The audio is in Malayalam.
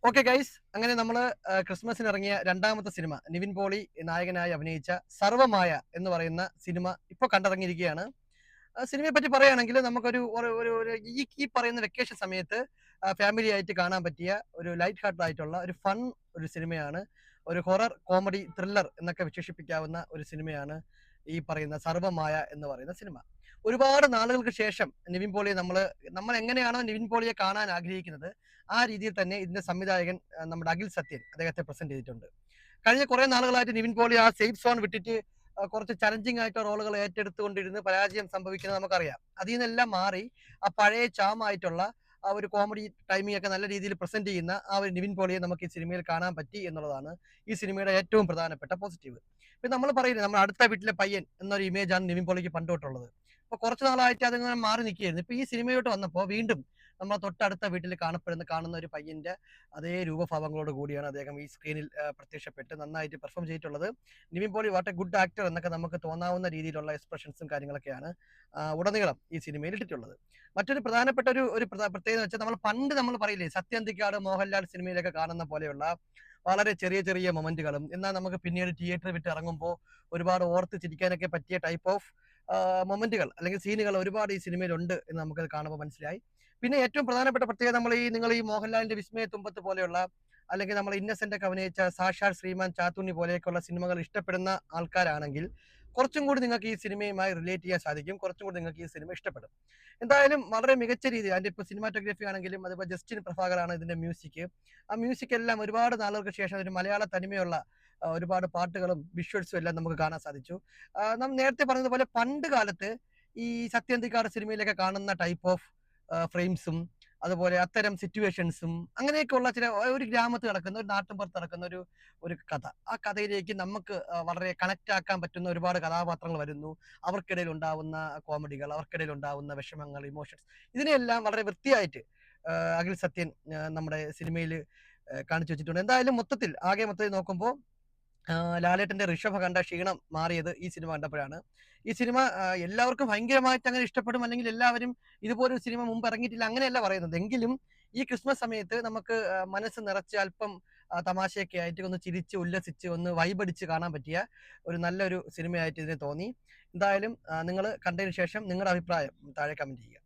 ഓക്കെ ഗൈസ്, അങ്ങനെ നമ്മൾ ക്രിസ്മസിന് ഇറങ്ങിയ രണ്ടാമത്തെ സിനിമ നിവിൻ പോളി നായകനായി അഭിനയിച്ച സർവമായ എന്ന് പറയുന്ന സിനിമ ഇപ്പോൾ കണ്ടിറങ്ങിയിരിക്കുകയാണ്. സിനിമയെ പറ്റി പറയുകയാണെങ്കിൽ നമുക്കൊരു ഒരു ഒരു ഒരു ഈ ഈ പറയുന്ന വെക്കേഷൻ സമയത്ത് ഫാമിലി ആയിട്ട് കാണാൻ പറ്റിയ ഒരു ലൈറ്റ് ഹാർട്ട് ആയിട്ടുള്ള ഒരു ഫൺ ഒരു സിനിമയാണ്. ഒരു ഹൊറർ കോമഡി ത്രില്ലർ എന്നൊക്കെ വിശേഷിപ്പിക്കാവുന്ന ഒരു സിനിമയാണ് ഈ പറയുന്ന സർവമായ എന്ന് പറയുന്ന സിനിമ. ഒരുപാട് നാളുകൾക്ക് ശേഷം നിവിൻ പോളിയെ നമ്മൾ എങ്ങനെയാണോ നിവിൻ പോളിയെ കാണാൻ ആഗ്രഹിക്കുന്നത് ആ രീതിയിൽ തന്നെ ഇതിന്റെ സംവിധായകൻ നമ്മുടെ അഖിൽ സത്യൻ അദ്ദേഹത്തെ പ്രസന്റ് ചെയ്തിട്ടുണ്ട്. കഴിഞ്ഞ കുറെ നാളുകളായിട്ട് നിവിൻ പോളി ആ സേഫ് സോൺ വിട്ടിട്ട് കുറച്ച് ചലഞ്ചിങ് ആയിട്ട് റോളുകൾ ഏറ്റെടുത്തുകൊണ്ടിരുന്ന് പരാജയം സംഭവിക്കുന്നത് നമുക്കറിയാം. അതിൽ നിന്നെല്ലാം മാറി ആ പഴയ ചാമായിട്ടുള്ള ആ ഒരു കോമഡി ടൈമിംഗ് ഒക്കെ നല്ല രീതിയിൽ പ്രസന്റ് ചെയ്യുന്ന ആ ഒരു നിവിൻ പോളിയെ നമുക്ക് ഈ സിനിമയിൽ കാണാൻ പറ്റി എന്നുള്ളതാണ് ഈ സിനിമയുടെ ഏറ്റവും പ്രധാനപ്പെട്ട പോസിറ്റീവ്. ഇപ്പൊ നമ്മൾ പറയില്ലേ, നമ്മുടെ അടുത്ത വീട്ടിലെ പയ്യൻ എന്നൊരു ഇമേജാണ് നിവിൻ പോളിക്ക് പണ്ട് തൊട്ടുള്ളത്. അപ്പൊ കുറച്ച് നാളായിട്ട് അതിങ്ങനെ മാറി നിൽക്കുകയായിരുന്നു. ഇപ്പൊ ഈ സിനിമയോട്ട് വന്നപ്പോൾ വീണ്ടും നമ്മളെ തൊട്ടടുത്ത വീട്ടിൽ കാണുന്ന ഒരു പയ്യന്റെ അതേ രൂപഭാവങ്ങളോട് കൂടിയാണ് അദ്ദേഹം ഈ സ്ക്രീനിൽ പ്രത്യക്ഷപ്പെട്ട് നന്നായിട്ട് പെർഫോം ചെയ്തിട്ടുള്ളത്. Nivin Pauly what a good actor എന്നൊക്കെ നമുക്ക് തോന്നാവുന്ന രീതിയിലുള്ള എക്സ്പ്രഷൻസും കാര്യങ്ങളൊക്കെയാണ് ഉടനീളം ഈ സിനിമയിൽ ഇട്ടിട്ടുള്ളത്. മറ്റൊരു പ്രധാനപ്പെട്ട ഒരു പ്രത്യേകത എന്ന് വെച്ചാൽ നമ്മൾ പറയില്ലേ, സത്യന്തിക്കാട് മോഹൻലാൽ സിനിമയിലൊക്കെ കാണുന്ന പോലെയുള്ള വളരെ ചെറിയ ചെറിയ മൊമെന്റുകളും, എന്നാൽ നമുക്ക് പിന്നീട് തിയേറ്റർ വിട്ട് ഇറങ്ങുമ്പോൾ ഒരുപാട് ഓർത്ത് ചിരിക്കാനൊക്കെ പറ്റിയ ടൈപ്പ് ഓഫ് മൊമെന്റുകൾ അല്ലെങ്കിൽ സീനുകൾ ഒരുപാട് ഈ സിനിമയിലുണ്ട് എന്ന് നമുക്കത് കാണുമ്പോൾ മനസ്സിലായി. പിന്നെ ഏറ്റവും പ്രധാനപ്പെട്ട പ്രത്യേകത, നിങ്ങൾ ഈ മോഹൻലാലിന്റെ വിസ്മയ തുമ്പത്ത് പോലെയുള്ള അല്ലെങ്കിൽ നമ്മൾ ഇന്നസെന്റ് ഒക്കെ അഭിനയിച്ച സാക്ഷാൽ ശ്രീമാൻ ചാത്തുണ്ണി പോലെയൊക്കെയുള്ള സിനിമകൾ ഇഷ്ടപ്പെടുന്ന ആൾക്കാരാണെങ്കിൽ കുറച്ചും കൂടി നിങ്ങൾക്ക് ഈ സിനിമയുമായി റിലേറ്റ് ചെയ്യാൻ സാധിക്കും. കുറച്ചും കൂടി നിങ്ങൾക്ക് ഈ സിനിമ ഇഷ്ടപ്പെടും. എന്തായാലും വളരെ മികച്ച രീതിയിൽ അതിന്റെ ഇപ്പോൾ സിനിമാറ്റോഗ്രഫി ആണെങ്കിലും അതുപോലെ ജസ്റ്റിൻ പ്രഭാകറാണ് ഇതിന്റെ മ്യൂസിക്. ആ മ്യൂസിക് എല്ലാം ഒരുപാട് നാളുകൾക്ക് ശേഷം ഒരു മലയാള തനിമയുള്ള ഒരുപാട് പാട്ടുകളും വിഷ്വൽസും എല്ലാം നമുക്ക് കാണാൻ സാധിച്ചു. നാം നേരത്തെ പറഞ്ഞതുപോലെ പണ്ട് കാലത്ത് ഈ സത്യന്തിക്കാട് സിനിമയിലൊക്കെ കാണുന്ന ടൈപ്പ് ഓഫ് ഫ്രെയിംസും അതുപോലെ അത്തരം സിറ്റുവേഷൻസും അങ്ങനെയൊക്കെയുള്ള ചില ഒരു ഗ്രാമത്തിൽ നടക്കുന്ന ഒരു നാട്ടിൻപുറത്ത് നടക്കുന്ന ഒരു കഥ, ആ കഥയിലേക്ക് നമുക്ക് വളരെ കണക്ട് ആക്കാൻ പറ്റുന്ന ഒരുപാട് കഥാപാത്രങ്ങൾ വരുന്നു. അവർക്കിടയിൽ ഉണ്ടാവുന്ന കോമഡികൾ, അവർക്കിടയിൽ ഉണ്ടാവുന്ന വിഷമങ്ങൾ, ഇമോഷൻസ്, ഇതിനെയെല്ലാം വളരെ വൃത്തിയായിട്ട് അഖിൽ സത്യൻ നമ്മുടെ സിനിമയിൽ കാണിച്ചു വെച്ചിട്ടുണ്ട്. എന്തായാലും മൊത്തത്തിൽ നോക്കുമ്പോൾ ലാലേട്ടന്റെ ഋഷഭ കണ്ട ക്ഷീണം മാറിയത് ഈ സിനിമ കണ്ടപ്പോഴാണ്. ഈ സിനിമ എല്ലാവർക്കും ഭയങ്കരമായിട്ട് അങ്ങനെ ഇഷ്ടപ്പെടും, അല്ലെങ്കിൽ എല്ലാവരും ഇതുപോലൊരു സിനിമ മുമ്പ് ഇറങ്ങിയിട്ടില്ല അങ്ങനെയല്ല പറയുന്നത്. എങ്കിലും ഈ ക്രിസ്മസ് സമയത്ത് നമുക്ക് മനസ്സ് നിറച്ച് അല്പം തമാശയൊക്കെ ആയിട്ട് ഒന്ന് ചിരിച്ച് ഉല്ലസിച്ച് ഒന്ന് വൈബടിച്ച് കാണാൻ പറ്റിയ ഒരു നല്ലൊരു സിനിമയായിട്ട് ഇതിനെ തോന്നി. എന്തായാലും നിങ്ങൾ കണ്ടതിന് ശേഷം നിങ്ങളുടെ അഭിപ്രായം താഴെ കമന്റ് ചെയ്യുക.